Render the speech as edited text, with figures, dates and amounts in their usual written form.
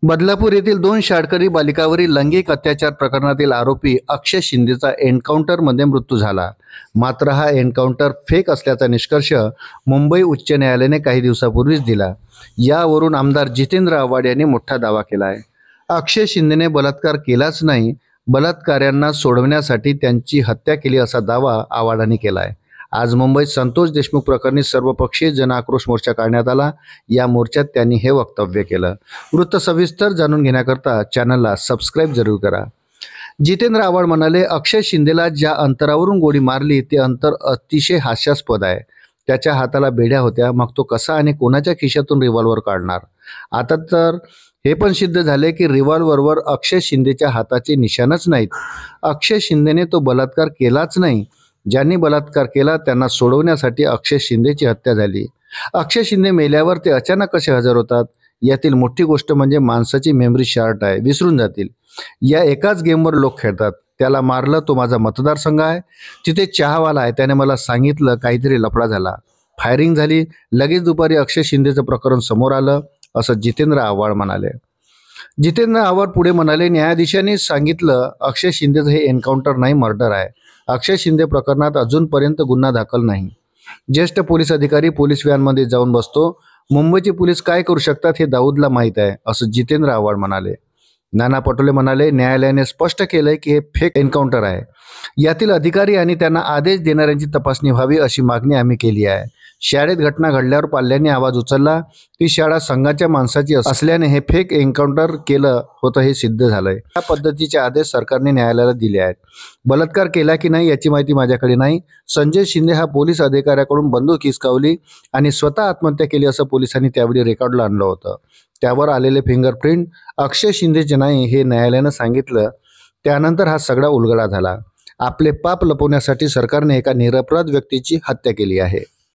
बदलापूर येथील 2 शाळकरी बालिकावरील लैंगिक अत्याचार प्रकरणातील आरोपी अक्षय शिंदेचा एन्काउंटरमध्ये मृत्यू झाला। मात्र हा एन्काउंटर फेक असल्याचा निष्कर्ष मुंबई उच्च न्यायालयाने काही दिवसापूर्वीच दिला। यावरून आमदार जितेंद्र आव्हाड यांनी मोठा दावा केला आहे। अक्षय शिंदेने बलात्कार केलाच नाही, बलात्काऱ्यांना सोडवण्यासाठी त्यांची हत्या केली असा दावा आव्हाडांनी केला आहे। आज मुंबईत संतोष देशमुख प्रकरणी सर्वपक्षीय जनआक्रोश मोर्चा काढण्यात आला। या मोर्चात त्यांनी हे वक्तव्य केलं। वृत्त सविस्तर जाणून घेण्याकरता चॅनलला सबस्क्राईब जरूर करा। जितेंद्र आव्हाड म्हणाले, अक्षय शिंदेला ज्या अंतरावरून गोळी मारली ते अंतर अतिशय हास्यास्पद आहे। त्याच्या हाताला बेड्या होत्या, मग तो कसा आणि कोणाच्या खिशातून रिव्हॉल्वर काढणार? आता तर हे पण सिद्ध झाले की रिव्हॉल्वरवर अक्षय शिंदेच्या हाताचे निशाणच नाहीत। अक्षय शिंदेने तो बलात्कार केलाच नाही। ज्यांनी बलात्कार केला त्यांना सोडवण्यासाठी अक्षय शिंदेची हत्या झाली। अक्षय शिंदे मेल्यावर ते अचानक कसे हजर होतात? यातील मोठी गोष्ट म्हणजे माणसाची मेमरी शॉर्ट आहे, विसरून जातील। या एकाच गेमवर लोक खेळतात। त्याला मारलं तो माझा मतदारसंघ आहे, तिथे चहावाला आहे, त्याने मला सांगितलं काहीतरी लफडा झाला, फायरिंग झाली, लगेच दुपारी अक्षय शिंदेचं प्रकरण समोर आलं, असं जितेंद्र आव्हाड म्हणाले। जितेंद्र आव्हाड पुढे म्हणाले, न्यायाधीशांनी सांगितलं अक्षय शिंदेचं हे एन्काउंटर नाही, मर्डर आहे। अक्षय शिंदे प्रकरणात अजूनपर्यंत गुन्हा दाखल नाही। ज्येष्ठ पोलीस अधिकारी पोलीस व्हॅनमध्ये जाऊन बसतो। मुंबईचे पोलीस काय करू शकतात हे दाऊदला माहीत आहे, असं जितेंद्र आव्हाड म्हणाले। नाना पटोले म्हणाले, न्यायालयाने स्पष्ट केलंय की हे फेक एन्काउंटर आहे। यातील अधिकारी आणि त्यांना आदेश देणाऱ्यांची तपासणी व्हावी अशी मागणी आम्ही केली आहे। शाळेत घटना घडल्यावर पाल्यांनी आवाज उचलला, ती शाळा संघाच्या माणसाची असल्याने हे फेक एन्काउंटर केलं होतं हे सिद्ध झालंय। या पद्धतीचे आदेश सरकारने न्यायालयाला दिले आहेत। बलात्कार केला की नाही याची माहिती माझ्याकडे नाही। संजय शिंदे हा पोलीस अधिकाऱ्याकडून बंदूक हिसकावली आणि स्वतः आत्महत्या केली असं पोलिसांनी त्यावेळी रेकॉर्डला आणलं होतं। त्यावर आलेले फिंगरप्रिंट अक्षय शिंदेचे नाही हे न्यायालयानं सांगितलं। त्यानंतर हा सगळा उलगडा झाला। आपले पाप लपवण्यासाठी सरकारने एका निरपराध व्यक्तीची हत्या केली आहे।